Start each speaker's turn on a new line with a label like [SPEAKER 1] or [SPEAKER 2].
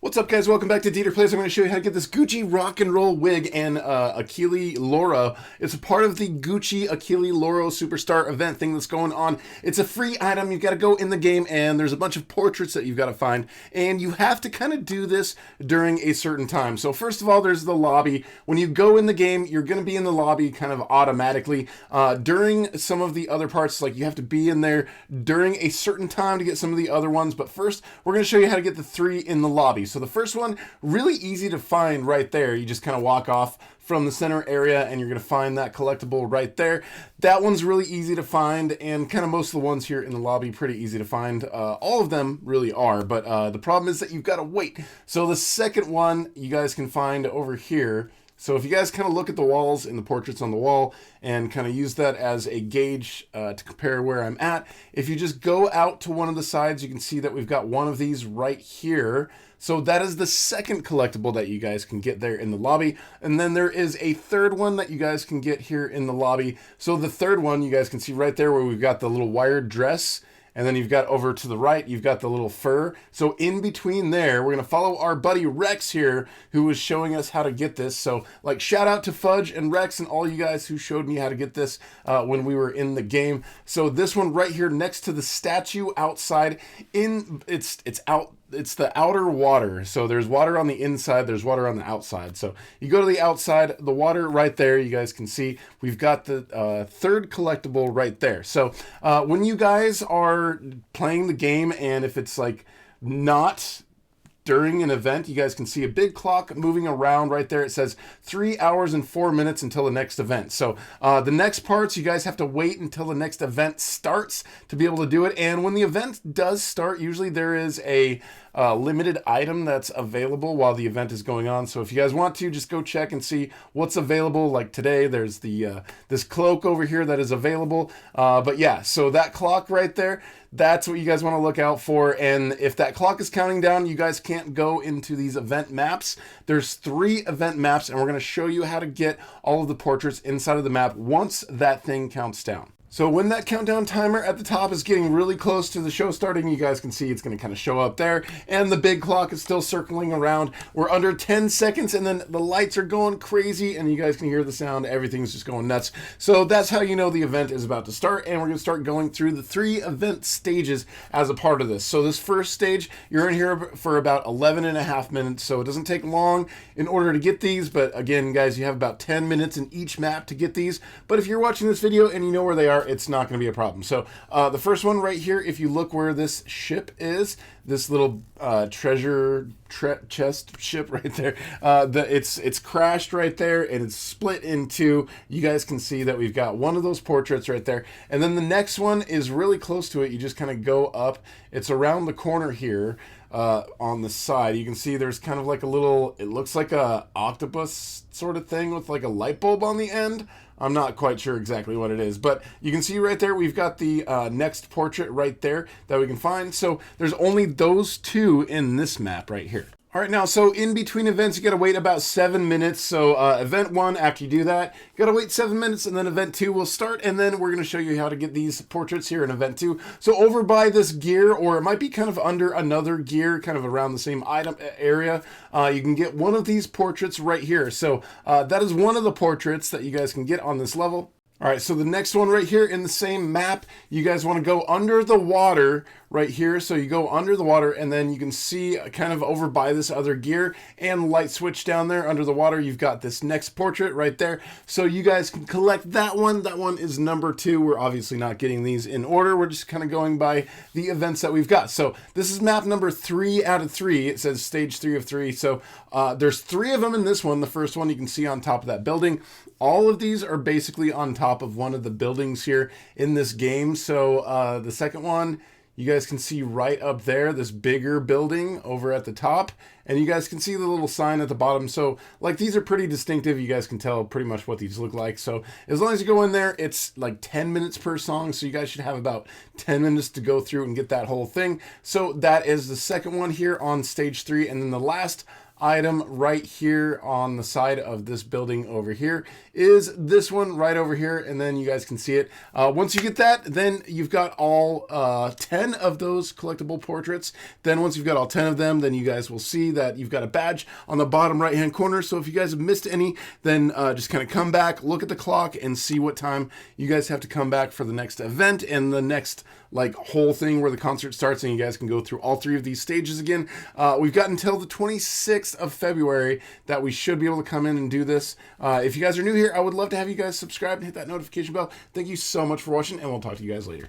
[SPEAKER 1] What's up, guys? Welcome back to DeeterPlays. I'm going to show you how to get this Gucci rock and roll wig and ACHILLE LAURO. It's a part of the Gucci ACHILLE LAURO Superstar event thing that's going on. It's a free item. You've got to go in the game, and there's a bunch of portraits that you've got to find, and you have to kind of do this during a certain time. So first of all, there's the lobby. When you go in the game, you're going to be in the lobby kind of automatically. During some of the other parts, like you have to be in there during a certain time to get some of the other ones. But first, we're going to show you how to get the 3 in the lobby. So the first one, really easy to find right there. You just kind of walk off from the center area and you're going to find that collectible right there. That one's really easy to find, and kind of most of the ones here in the lobby pretty easy to find. All of them really are, but the problem is that you've got to wait. So the second one you guys can find over here. So if you guys kind of look at the walls and the portraits on the wall and kind of use that as a gauge to compare where I'm at, if you just go out to one of the sides, you can see that we've got one of these right here. So that is the second collectible that you guys can get there in the lobby. And then there is a third one that you guys can get here in the lobby. So the third one you guys can see right there where we've got the little wired dress. And then you've got over to the right, you've got the little fur. So in between there, we're going to follow our buddy Rex here, who was showing us how to get this. So like shout out to Fudge and Rex and all you guys who showed me how to get this when we were in the game. So this one right here next to the statue outside, it's the outer water. So there's water on the inside, there's water on the outside. So you go to the outside, the water right there, you guys can see we've got the third collectible right there. So when you guys are playing the game, and if it's like not during an event, you guys can see a big clock moving around right there. It says 3 hours and 4 minutes until the next event. So the next parts, you guys have to wait until the next event starts to be able to do it. And when the event does start, usually there is a limited item that's available while the event is going on. So if you guys want to, just go check and see what's available. Like today, there's the this cloak over here that is available. But yeah, so that clock right there, that's what you guys want to look out for. And if that clock is counting down, you guys can't go into these event maps. There's 3 event maps, and we're going to show you how to get all of the portraits inside of the map once that thing counts down. So when that countdown timer at the top is getting really close to the show starting, you guys can see it's going to kind of show up there, and the big clock is still circling around. We're under 10 seconds, and then the lights are going crazy, and you guys can hear the sound. Everything's just going nuts. So that's how you know the event is about to start, and we're going to start going through the 3 event stages as a part of this. So this first stage, you're in here for about 11 and a half minutes, so it doesn't take long in order to get these, but again, guys, you have about 10 minutes in each map to get these. But if you're watching this video and you know where they are, it's not going to be a problem. So the first one right here, if you look where this ship is, this little treasure chest ship right there, it's crashed right there, and it's split in 2. You guys can see that we've got one of those portraits right there, and then the next one is really close to it. You just kind of go up. It's around the corner here. On the side, you can see there's kind of like a little, it looks like a octopus sort of thing with like a light bulb on the end. I'm not quite sure exactly what it is, but you can see right there we've got the next portrait right there that we can find. So there's only those 2 in this map right here. All right, now, so in between events, you got to wait about 7 minutes. So event 1, after you do that, you got to wait 7 minutes, and then event 2 will start, and then we're going to show you how to get these portraits here in event 2. So over by this gear, or it might be kind of under another gear, kind of around the same item area, you can get one of these portraits right here. So that is one of the portraits that you guys can get on this level. All right, so the next one right here in the same map, you guys want to go under the water right here. So you go under the water, and then you can see kind of over by this other gear and light switch down there under the water. You've got this next portrait right there. So you guys can collect that one. That one is number 2. We're obviously not getting these in order. We're just kind of going by the events that we've got. So this is map number 3 out of 3. It says stage 3 of 3. So there's 3 of them in this one. The first one you can see on top of that building. All of these are basically on top of one of the buildings here in this game. So the second one, you guys can see right up there, this bigger building over at the top, and you guys can see the little sign at the bottom. So like these are pretty distinctive. You guys can tell pretty much what these look like. So as long as you go in there, it's like 10 minutes per song. So you guys should have about 10 minutes to go through and get that whole thing. So that is the second one here on stage 3. And then the last item right here on the side of this building over here is this one right over here, and then you guys can see it. Once you get that, then you've got all 10 of those collectible portraits. Then once you've got all 10 of them, then you guys will see that you've got a badge on the bottom right hand corner. So if you guys have missed any, then just kind of come back, look at the clock, and see what time you guys have to come back for the next event and the next like whole thing where the concert starts, and you guys can go through all 3 of these stages again. We've got until the 26th of February that we should be able to come in and do this. If you guys are new here, I would love to have you guys subscribe and hit that notification bell. Thank you so much for watching, and we'll talk to you guys later.